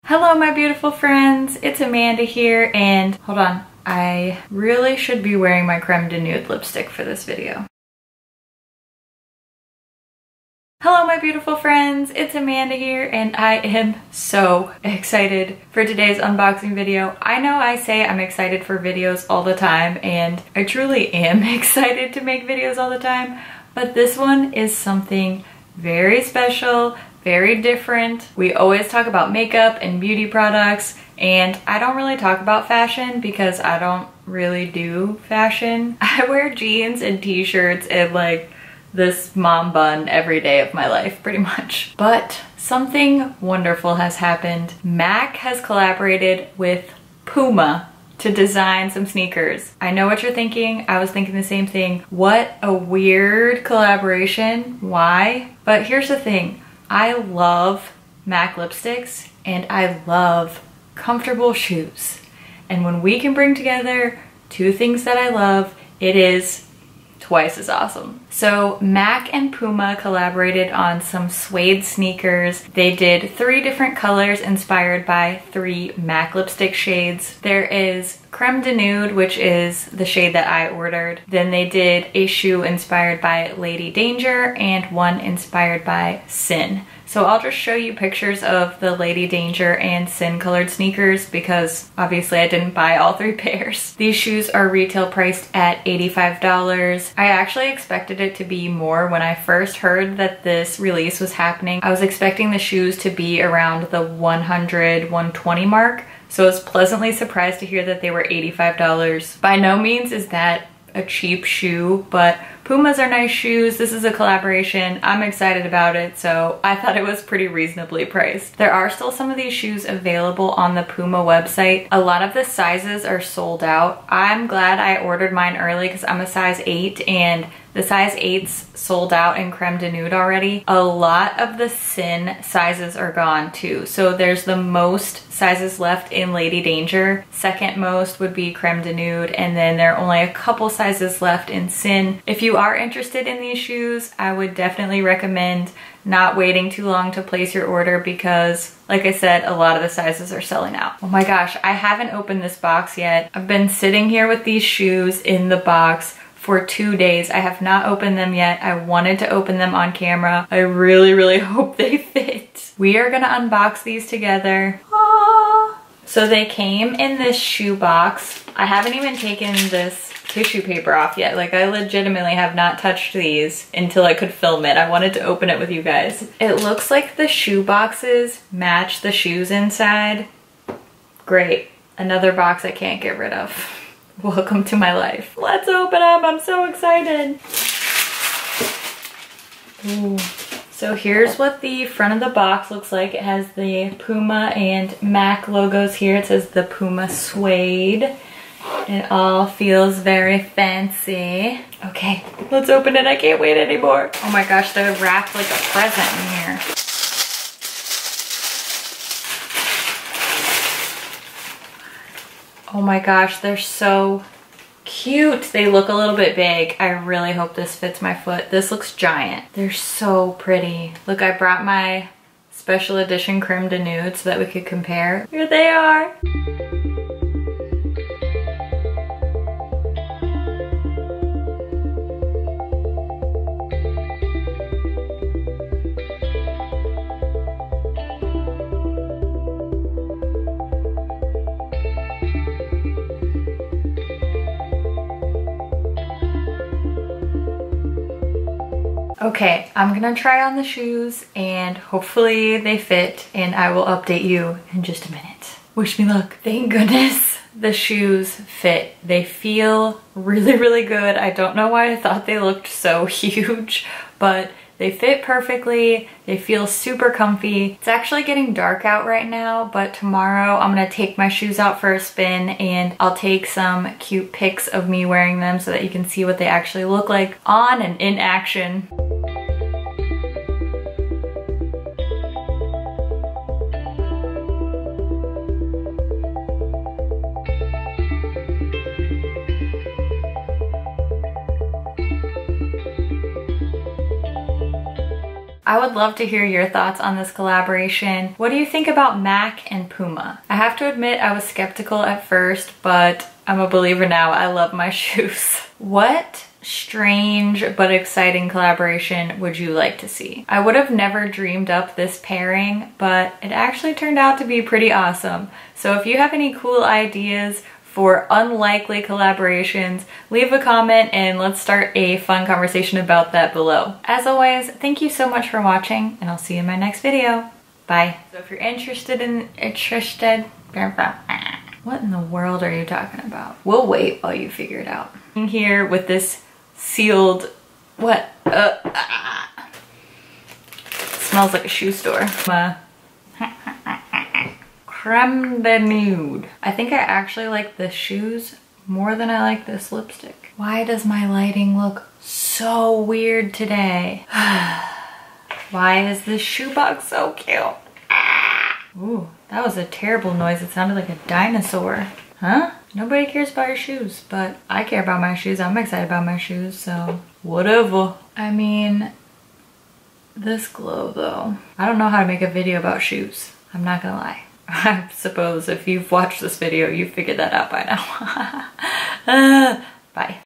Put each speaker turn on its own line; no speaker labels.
Hello my beautiful friends, it's Amanda here, and hold on, I really should be wearing my Crème de Nude lipstick for this video. Hello my beautiful friends, it's Amanda here, and I am so excited for today's unboxing video. I know I say I'm excited for videos all the time, and I truly am excited to make videos all the time, but this one is something very special, very different. We always talk about makeup and beauty products, and I don't really talk about fashion because I don't really do fashion. I wear jeans and t-shirts and like this mom bun every day of my life, pretty much. But something wonderful has happened. Mac has collaborated with Puma to design some sneakers. I know what you're thinking. I was thinking the same thing. What a weird collaboration. Why? But here's the thing. I love MAC lipsticks and I love comfortable shoes. And when we can bring together two things that I love, it is twice as awesome. So MAC and Puma collaborated on some suede sneakers. They did 3 different colors inspired by 3 MAC lipstick shades. There is Crème de Nude, which is the shade that I ordered. Then they did a shoe inspired by Lady Danger and one inspired by Sin. So I'll just show you pictures of the Lady Danger and Sin colored sneakers because obviously I didn't buy all 3 pairs. These shoes are retail priced at $85. I actually expected it to be more when I first heard that this release was happening. I was expecting the shoes to be around the $100, $120 mark. So I was pleasantly surprised to hear that they were $85. By no means is that a cheap shoe, but Pumas are nice shoes. This is a collaboration. I'm excited about it, so I thought it was pretty reasonably priced. There are still some of these shoes available on the Puma website. A lot of the sizes are sold out. I'm glad I ordered mine early because I'm a size 8 and the size 8s sold out in Crème de Nude already. A lot of the Sin sizes are gone too. So there's the most sizes left in Lady Danger. Second most would be Crème de Nude, and then there are only a couple sizes left in Sin. If you are interested in these shoes, I would definitely recommend not waiting too long to place your order because, like I said, a lot of the sizes are selling out. Oh my gosh, I haven't opened this box yet. I've been sitting here with these shoes in the box for 2 days. I have not opened them yet. I wanted to open them on camera. I really hope they fit. We are gonna unbox these together. Aww. So they came in this shoe box. I haven't even taken this tissue paper off yet. Like, I legitimately have not touched these until I could film it. I wanted to open it with you guys. It looks like the shoe boxes match the shoes inside. Great. Another box I can't get rid of. Welcome to my life. Let's open them. I'm so excited. Ooh. So here's what the front of the box looks like. It has the Puma and MAC logos here. It says the Puma Suede. It all feels very fancy. Okay, let's open it. I can't wait anymore. Oh my gosh, they're wrapped like a present in here. Oh my gosh, they're so cute. They look a little bit big. I really hope this fits my foot. This looks giant. They're so pretty. Look, I brought my special edition Crème de Nude so that we could compare. Here they are. Okay, I'm gonna try on the shoes and hopefully they fit, and I will update you in just a minute. Wish me luck. Thank goodness the shoes fit. They feel really good. I don't know why I thought they looked so huge, but they fit perfectly. They feel super comfy. It's actually getting dark out right now, but tomorrow I'm gonna take my shoes out for a spin and I'll take some cute pics of me wearing them so that you can see what they actually look like on and in action. I would love to hear your thoughts on this collaboration. What do you think about MAC and Puma? I have to admit I was skeptical at first, but I'm a believer now. I love my shoes. What strange but exciting collaboration would you like to see? I would have never dreamed up this pairing, but it actually turned out to be pretty awesome. So if you have any cool ideas for unlikely collaborations, leave a comment and let's start a fun conversation about that below. As always, thank you so much for watching, and I'll see you in my next video. Bye. So if you're interested, what in the world are you talking about? We'll wait while you figure it out. I'm here with this sealed, what? Smells like a shoe store. Crème de Nude. I think I actually like the shoes more than I like this lipstick. Why does my lighting look so weird today? Why is this shoebox so cute? Ooh, that was a terrible noise. It sounded like a dinosaur. Huh? Nobody cares about your shoes, but I care about my shoes. I'm excited about my shoes, so whatever. I mean, this glow though. I don't know how to make a video about shoes. I'm not gonna lie. I suppose if you've watched this video, you've figured that out by now. Bye.